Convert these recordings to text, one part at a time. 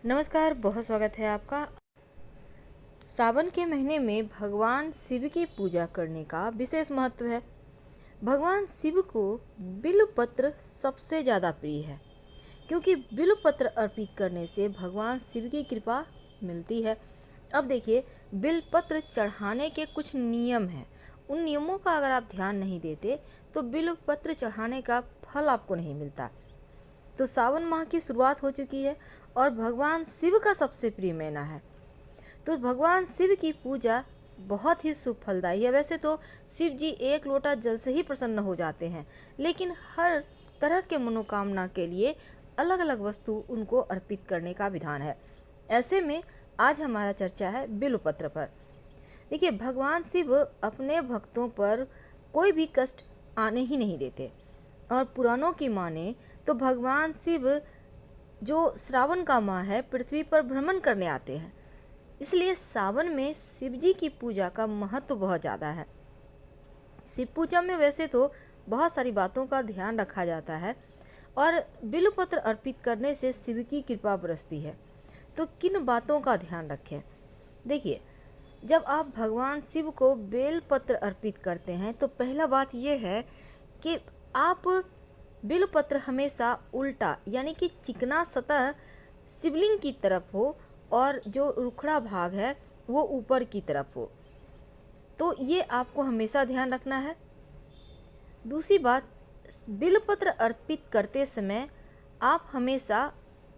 नमस्कार, बहुत स्वागत है आपका। सावन के महीने में भगवान शिव की पूजा करने का विशेष महत्व है। भगवान शिव को बिल्वपत्र सबसे ज़्यादा प्रिय है, क्योंकि बिल्वपत्र अर्पित करने से भगवान शिव की कृपा मिलती है। अब देखिए, बिल्वपत्र चढ़ाने के कुछ नियम हैं। उन नियमों का अगर आप ध्यान नहीं देते तो बिल्वपत्र चढ़ाने का फल आपको नहीं मिलता। तो सावन माह की शुरुआत हो चुकी है और भगवान शिव का सबसे प्रिय महीना है, तो भगवान शिव की पूजा बहुत ही शुभ फलदायी है। वैसे तो शिव जी एक लोटा जल से ही प्रसन्न हो जाते हैं, लेकिन हर तरह के मनोकामना के लिए अलग अलग वस्तु उनको अर्पित करने का विधान है। ऐसे में आज हमारा चर्चा है बिल्वपत्र पर। देखिए, भगवान शिव अपने भक्तों पर कोई भी कष्ट आने ही नहीं देते, और पुराणों की माने तो भगवान शिव जो श्रावण का माह है पृथ्वी पर भ्रमण करने आते हैं, इसलिए सावन में शिव जी की पूजा का महत्व बहुत ज़्यादा है। शिव पूजा में वैसे तो बहुत सारी बातों का ध्यान रखा जाता है, और बिल्वपत्र अर्पित करने से शिव की कृपा बरसती है। तो किन बातों का ध्यान रखें? देखिए, जब आप भगवान शिव को बेलपत्र अर्पित करते हैं तो पहला बात यह है कि आप बिल्वपत्र हमेशा उल्टा यानी कि चिकना सतह शिवलिंग की तरफ हो और जो रुखड़ा भाग है वो ऊपर की तरफ हो, तो ये आपको हमेशा ध्यान रखना है। दूसरी बात, बिल्वपत्र अर्पित करते समय आप हमेशा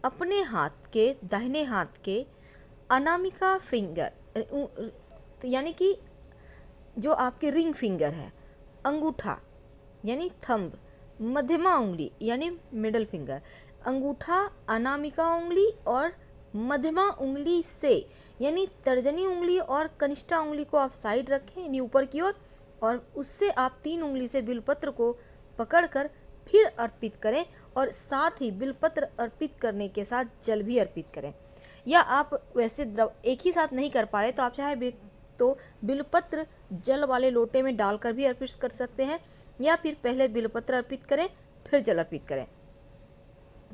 अपने हाथ के दाहिने हाथ के अनामिका फिंगर यानी कि जो आपके रिंग फिंगर है, अंगूठा यानी थंब, मध्यमा उंगली यानी मिडल फिंगर, अंगूठा, अनामिका उंगली और मध्यमा उंगली से यानी तर्जनी उंगली और कनिष्ठा उंगली को आप साइड रखें यानी ऊपर की ओर, और उससे आप 3 उंगली से बिल्वपत्र को पकड़कर फिर अर्पित करें, और साथ ही बिल्वपत्र अर्पित करने के साथ जल भी अर्पित करें। या आप वैसे द्रव एक ही साथ नहीं कर पा रहे तो आप चाहे तो बिल्वपत्र जल वाले लोटे में डालकर भी अर्पित कर सकते हैं, या फिर पहले बिल्वपत्र अर्पित करें फिर जल अर्पित करें।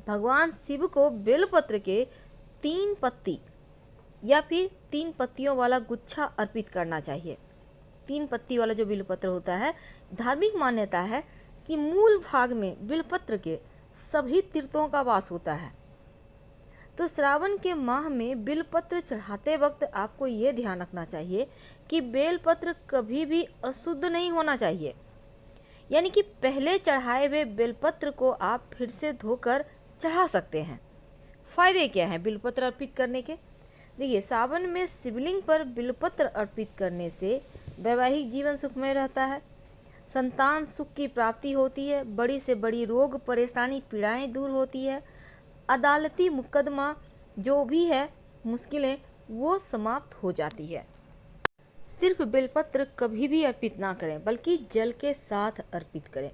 भगवान शिव को बिल्वपत्र के 3 पत्ती या फिर 3 पत्तियों वाला गुच्छा अर्पित करना चाहिए। 3 पत्ती वाला जो बिल्वपत्र होता है, धार्मिक मान्यता है कि मूल भाग में बिल्वपत्र के सभी तीर्थों का वास होता है। तो श्रावण के माह में बिल्वपत्र चढ़ाते वक्त आपको ये ध्यान रखना चाहिए कि बेलपत्र कभी भी अशुद्ध नहीं होना चाहिए, यानी कि पहले चढ़ाए हुए बेलपत्र को आप फिर से धोकर चढ़ा सकते हैं। फायदे क्या हैं बिल्वपत्र अर्पित करने के? देखिए, सावन में शिवलिंग पर बिल्वपत्र अर्पित करने से वैवाहिक जीवन सुखमय रहता है, संतान सुख की प्राप्ति होती है, बड़ी से बड़ी रोग परेशानी पीड़ाएं दूर होती है, अदालती मुकदमा जो भी है मुश्किलें वो समाप्त हो जाती है। सिर्फ बेलपत्र कभी भी अर्पित ना करें, बल्कि जल के साथ अर्पित करें।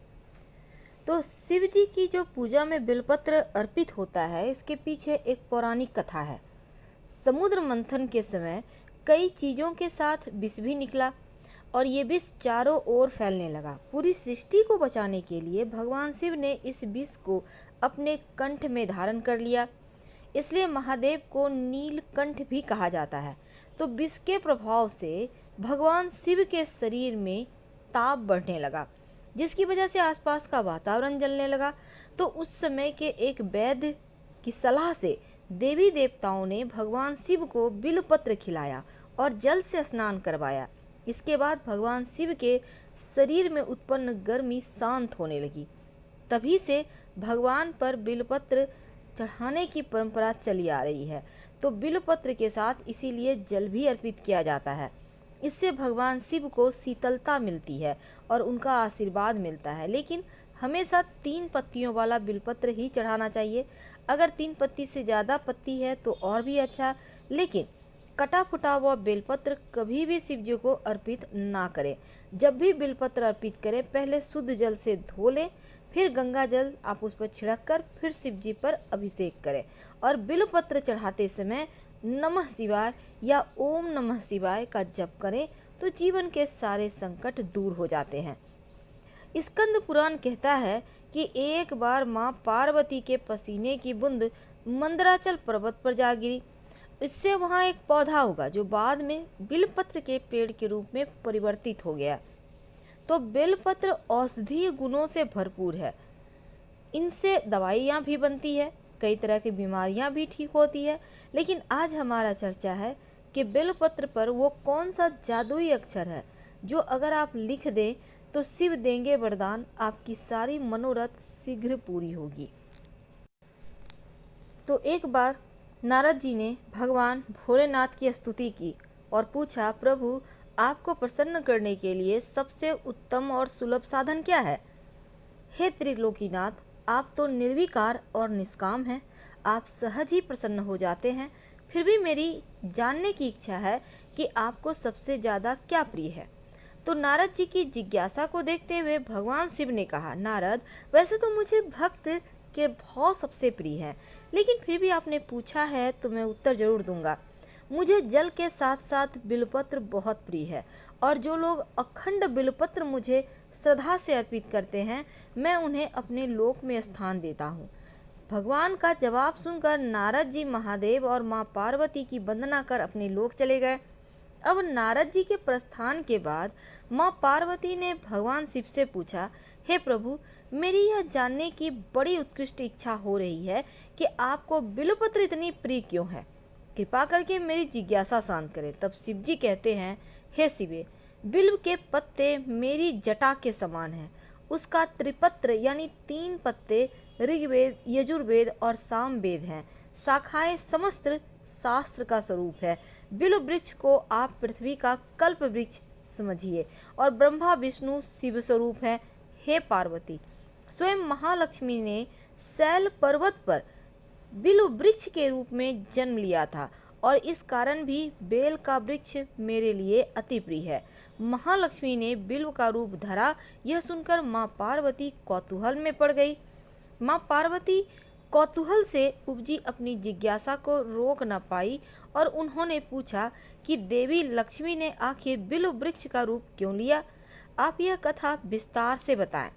तो शिव जी की जो पूजा में बेलपत्र अर्पित होता है, इसके पीछे एक पौराणिक कथा है। समुद्र मंथन के समय कई चीज़ों के साथ विष भी निकला, और ये विष चारों ओर फैलने लगा। पूरी सृष्टि को बचाने के लिए भगवान शिव ने इस विष को अपने कंठ में धारण कर लिया, इसलिए महादेव को नीलकंठ भी कहा जाता है। तो विष के प्रभाव से भगवान शिव के शरीर में ताप बढ़ने लगा, जिसकी वजह से आसपास का वातावरण जलने लगा। तो उस समय के एक वैद्य की सलाह से देवी देवताओं ने भगवान शिव को बिल्वपत्र खिलाया और जल से स्नान करवाया। इसके बाद भगवान शिव के शरीर में उत्पन्न गर्मी शांत होने लगी। तभी से भगवान पर बिल्वपत्र चढ़ाने की परंपरा चली आ रही है। तो बिल्वपत्र के साथ इसीलिए जल भी अर्पित किया जाता है। इससे भगवान शिव को शीतलता मिलती है और उनका आशीर्वाद मिलता है। लेकिन हमेशा 3 पत्तियों वाला बिल्वपत्र ही चढ़ाना चाहिए। अगर 3 पत्ती से ज़्यादा पत्ती है तो और भी अच्छा, लेकिन कटा फुटा हुआ बेलपत्र कभी भी शिव जी को अर्पित ना करें। जब भी बेलपत्र अर्पित करें, पहले शुद्ध जल से धो लें, फिर गंगा जल आप उस पर छिड़क कर फिर शिव जी पर अभिषेक करें। और बिल्वपत्र चढ़ाते समय नमः शिवाय या ओम नमः शिवाय का जप करें, तो जीवन के सारे संकट दूर हो जाते हैं। स्कंद पुराण कहता है कि एक बार माँ पार्वती के पसीने की बूंद मंदराचल पर्वत पर जा गिरी। इससे वहाँ एक पौधा उगा जो बाद में बिलपत्र के पेड़ के रूप में परिवर्तित हो गया। तो बेलपत्र औषधीय गुणों से भरपूर है। इनसे दवाइयाँ भी बनती है, कई तरह की बीमारियाँ भी ठीक होती है। लेकिन आज हमारा चर्चा है कि बेलपत्र पर वो कौन सा जादुई अक्षर है जो अगर आप लिख दें तो शिव देंगे वरदान, आपकी सारी मनोरथ शीघ्र पूरी होगी। तो एक बार नारद जी ने भगवान भोलेनाथ की स्तुति की और पूछा, प्रभु आपको प्रसन्न करने के लिए सबसे उत्तम और सुलभ साधन क्या है? हे त्रिलोकीनाथ, आप तो निर्विकार और निष्काम हैं, आप सहज ही प्रसन्न हो जाते हैं। फिर भी मेरी जानने की इच्छा है कि आपको सबसे ज़्यादा क्या प्रिय है। तो नारद जी की जिज्ञासा को देखते हुए भगवान शिव ने कहा, नारद वैसे तो मुझे भक्त के भाव सबसे प्रिय है, लेकिन फिर भी आपने पूछा है तो मैं उत्तर जरूर दूंगा। मुझे जल के साथ साथ बिलपत्र बहुत प्रिय है और जो लोग अखंड बिलपत्र मुझे श्रद्धा से अर्पित करते हैं मैं उन्हें अपने लोक में स्थान देता हूँ। भगवान का जवाब सुनकर नारद जी महादेव और माँ पार्वती की वंदना कर अपने लोक चले गए। अब नारद जी के प्रस्थान के बाद माँ पार्वती ने भगवान शिव से पूछा, हे प्रभु मेरी यह जानने की बड़ी उत्कृष्ट इच्छा हो रही है कि आपको बिल्वपत्र इतनी प्रिय क्यों है, कृपा करके मेरी जिज्ञासा शांत करें। तब शिव जी कहते हैं, हे शिवे, बिल्व के पत्ते मेरी जटा के समान हैं। उसका त्रिपत्र यानी 3 पत्ते ऋग्वेद, यजुर्वेद और सामवेद हैं। शाखाएं समस्त शास्त्र का स्वरूप है। बिल्व वृक्ष को आप पृथ्वी का कल्प वृक्ष समझिए और ब्रह्मा विष्णु शिव स्वरूप है। हे पार्वती, स्वयं महालक्ष्मी ने शैल पर्वत पर बिल्व वृक्ष के रूप में जन्म लिया था और इस कारण भी बेल का वृक्ष मेरे लिए अति प्रिय है। महालक्ष्मी ने बिल्व का रूप धरा, यह सुनकर माँ पार्वती कौतूहल में पड़ गई। माँ पार्वती कौतूहल से उपजी अपनी जिज्ञासा को रोक न पाई और उन्होंने पूछा कि देवी लक्ष्मी ने आखिर बिल्व वृक्ष का रूप क्यों लिया, आप यह कथा विस्तार से बताएं।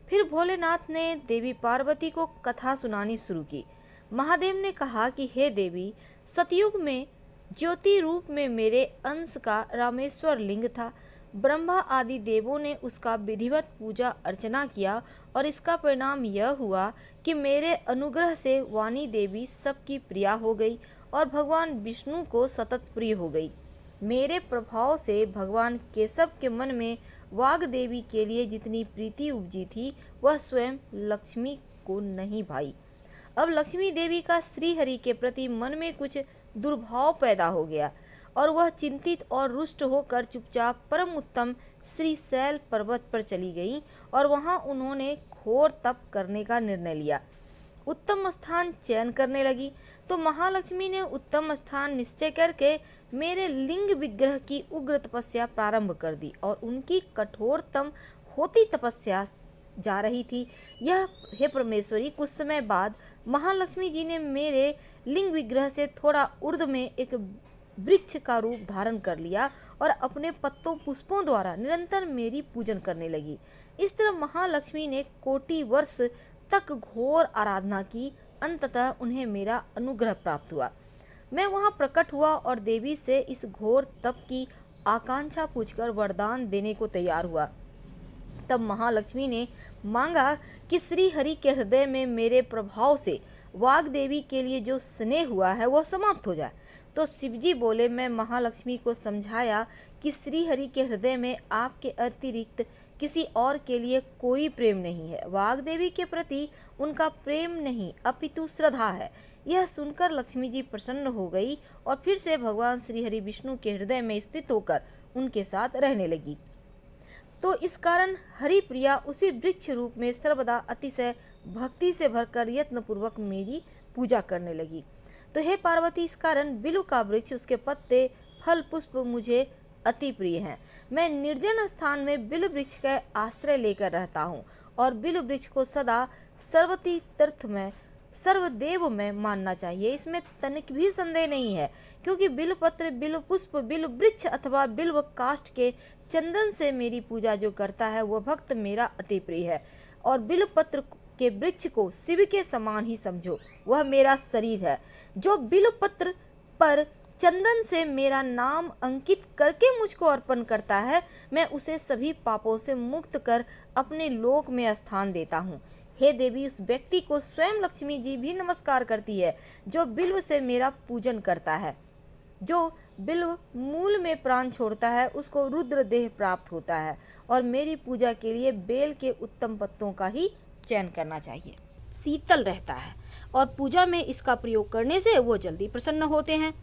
फिर भोलेनाथ ने देवी पार्वती को कथा सुनानी शुरू की। महादेव ने कहा कि हे देवी, सतयुग में ज्योति रूप में मेरे अंश का रामेश्वर लिंग था। ब्रह्मा आदि देवों ने उसका विधिवत पूजा अर्चना किया और इसका परिणाम यह हुआ कि मेरे अनुग्रह से वाणी देवी सबकी प्रिया हो गई और भगवान विष्णु को सतत प्रिय हो गई। मेरे प्रभाव से भगवान केशव के मन में वाग देवी के लिए जितनी प्रीति उपजी थी वह स्वयं लक्ष्मी को नहीं भाई। अब लक्ष्मी देवी का श्रीहरि के प्रति मन में कुछ दुर्भाव पैदा हो गया और वह चिंतित और रुष्ट होकर चुपचाप परम उत्तम श्रीशैल पर्वत पर चली गई और वहां उन्होंने घोर तप करने का निर्णय लिया। उत्तम स्थान चयन करने लगी तो महालक्ष्मी ने उत्तम स्थान निश्चय करके मेरे लिंग विग्रह की उग्र तपस्या प्रारंभ कर दी और उनकी कठोरतम होती तपस्या जा रही थी। यह हे परमेश्वरी, कुछ समय बाद महालक्ष्मी जी ने मेरे लिंग विग्रह से थोड़ा ऊर्ध्व में एक वृक्ष का रूप धारण कर लिया और अपने पत्तों पुष्पों द्वारा निरंतर मेरी पूजन करने लगी। इस तरह महालक्ष्मी ने कोटि वर्ष तक घोर आराधना की। अंततः उन्हें मेरा अनुग्रह प्राप्त हुआ। मैं वहां प्रकट हुआ और देवी से इस घोर तप की आकांक्षा पूछकर वरदान देने को तैयार हुआ। तब महालक्ष्मी ने मांगा कि श्री हरि के हृदय में मेरे प्रभाव से वाग देवी के लिए जो स्नेह हुआ है वह समाप्त हो जाए। तो शिवजी बोले, मैं महालक्ष्मी को समझाया कि श्री हरि के हृदय में आपके अतिरिक्त किसी और के लिए कोई प्रेम नहीं है। वाग देवी के प्रति उनका प्रेम नहीं अपितु श्रद्धा है। यह सुनकर लक्ष्मी जी प्रसन्न हो गई और फिर से भगवान श्री हरि विष्णु के हृदय में स्थित होकर उनके साथ रहने लगी। तो इस कारण हरि प्रिया उसी वृक्ष रूप में सर्वदा अतिशय भक्ति से भरकर यत्न पूर्वक मेरी पूजा करने लगी। तो हे पार्वती, इस कारण बिल्व का वृक्ष, उसके पत्ते, फल, पुष्प मुझे अति प्रिय हैं। मैं निर्जन स्थान में बिल्व वृक्ष का आश्रय लेकर रहता हूँ और बिल्व वृक्ष को सदा सर्वती तीर्थ में सर्वदेव में मानना चाहिए, इसमें तनिक भी संदेह नहीं है। क्योंकि बिल्व पत्र, बिल्व पुष्प, बिल्व वृक्ष अथवा बिल्व काष्ठ के चंदन से मेरी पूजा जो करता है वह भक्त मेरा अति प्रिय है। और बिल्व पत्र के वृक्ष को शिव के समान ही समझो। वह मेरा शरीर है। जो बिल्वपत्र पर चंदन से मेरा नाम अंकित करके मुझको अर्पण करता है, मैं उसे सभी पापों से मुक्त कर अपने लोक में स्थान देता हूँ। हे देवी, उस व्यक्ति को स्वयं लक्ष्मी जी भी नमस्कार करती है जो बिल्व से मेरा पूजन करता है। जो बिल्व मूल में प्राण छोड़ता है उसको रुद्र देह प्राप्त होता है, और मेरी पूजा के लिए बेल के उत्तम पत्तों का ही चयन करना चाहिए। शीतल रहता है और पूजा में इसका प्रयोग करने से वो जल्दी प्रसन्न होते हैं।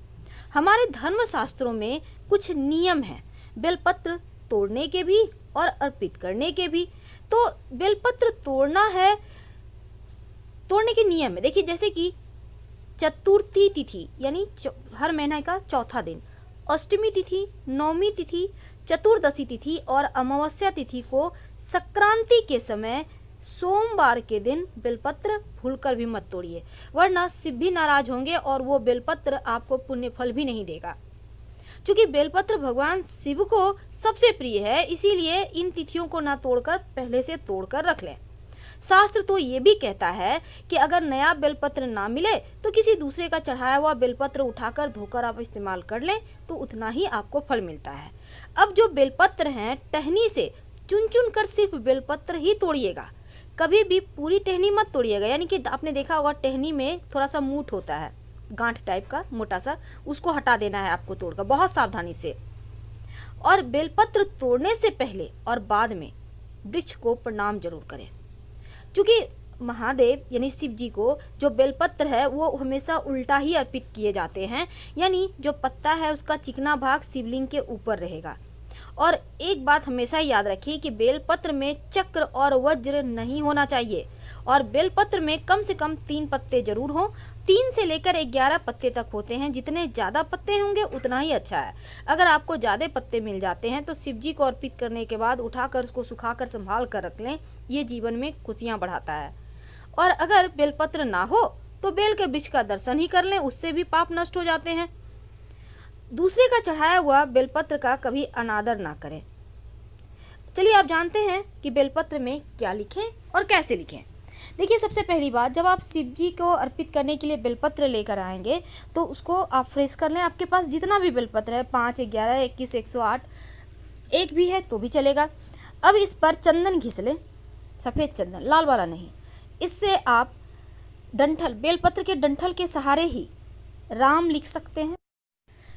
हमारे धर्म शास्त्रों में कुछ नियम हैं, बेलपत्र तोड़ने के भी और अर्पित करने के भी। तो बेलपत्र तोड़ना है, तोड़ने के नियम है। देखिए, जैसे कि चतुर्थी तिथि यानी हर महीने का चौथा दिन, अष्टमी तिथि, नवमी तिथि, चतुर्दशी तिथि और अमावस्या तिथि को संक्रांति के समय सोमवार के दिन बेलपत्र भूलकर भी मत तोड़िए, वरना शिव भी नाराज होंगे और वो बेलपत्र आपको पुण्य फल भी नहीं देगा। क्योंकि बेलपत्र भगवान शिव को सबसे प्रिय है, इसीलिए इन तिथियों को ना तोड़कर पहले से तोड़कर रख लें। शास्त्र तो ये भी कहता है कि अगर नया बेलपत्र ना मिले तो किसी दूसरे का चढ़ाया हुआ बेलपत्र उठाकर धोकर आप इस्तेमाल कर लें तो उतना ही आपको फल मिलता है। अब जो बेलपत्र हैं, टहनी से चुन चुन कर सिर्फ बेलपत्र ही तोड़िएगा, कभी भी पूरी टहनी मत तोड़िएगा। यानी कि आपने देखा होगा टहनी में थोड़ा सा मूठ होता है, गांठ टाइप का मोटा सा, उसको हटा देना है आपको तोड़कर बहुत सावधानी से। और बेलपत्र तोड़ने से पहले और बाद में वृक्ष को प्रणाम जरूर करें, क्योंकि महादेव यानी शिव जी को जो बेलपत्र है वो हमेशा उल्टा ही अर्पित किए जाते हैं। यानी जो पत्ता है उसका चिकना भाग शिवलिंग के ऊपर रहेगा। और एक बात हमेशा याद रखिए कि बेलपत्र में चक्र और वज्र नहीं होना चाहिए, और बेलपत्र में कम से कम 3 पत्ते जरूर हों। 3 से लेकर 11 पत्ते तक होते हैं। जितने ज़्यादा पत्ते होंगे उतना ही अच्छा है। अगर आपको ज़्यादा पत्ते मिल जाते हैं तो शिव जी को अर्पित करने के बाद उठाकर उसको सुखाकर संभाल कर रख लें, ये जीवन में खुशियाँ बढ़ाता है। और अगर बेलपत्र ना हो तो बेल के वृक्ष का दर्शन ही कर लें, उससे भी पाप नष्ट हो जाते हैं। दूसरे का चढ़ाया हुआ बेलपत्र का कभी अनादर ना करें। चलिए आप जानते हैं कि बेलपत्र में क्या लिखें और कैसे लिखें। देखिए, सबसे पहली बात, जब आप शिव जी को अर्पित करने के लिए बेलपत्र लेकर आएंगे तो उसको आप फ्रेश कर लें। आपके पास जितना भी बेलपत्र है, 5, 11, 21, 108, एक भी है तो भी चलेगा। अब इस पर चंदन घिस लें, सफ़ेद चंदन, लाल वाला नहीं। इससे आप डंठल, बेलपत्र के डंठल के सहारे ही राम लिख सकते हैं।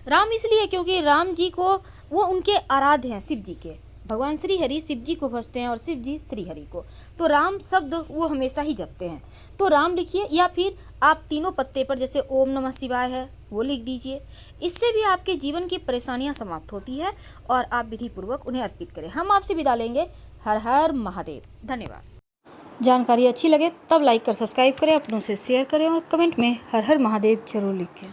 राम इसलिए क्योंकि राम जी को वो उनके आराध्य हैं, शिव जी के। भगवान श्री हरि शिव जी को भजते हैं और शिव जी श्री हरि को, तो राम शब्द वो हमेशा ही जपते हैं। तो राम लिखिए, या फिर आप तीनों पत्ते पर जैसे ओम नमः शिवाय है वो लिख दीजिए। इससे भी आपके जीवन की परेशानियां समाप्त होती है और आप विधि पूर्वक उन्हें अर्पित करें। हम आपसे विदा लेंगे। हर हर महादेव। धन्यवाद। जानकारी अच्छी लगे तब लाइक कर सब्सक्राइब करें, अपनों से शेयर करें और कमेंट में हर हर महादेव जरूर लिखें।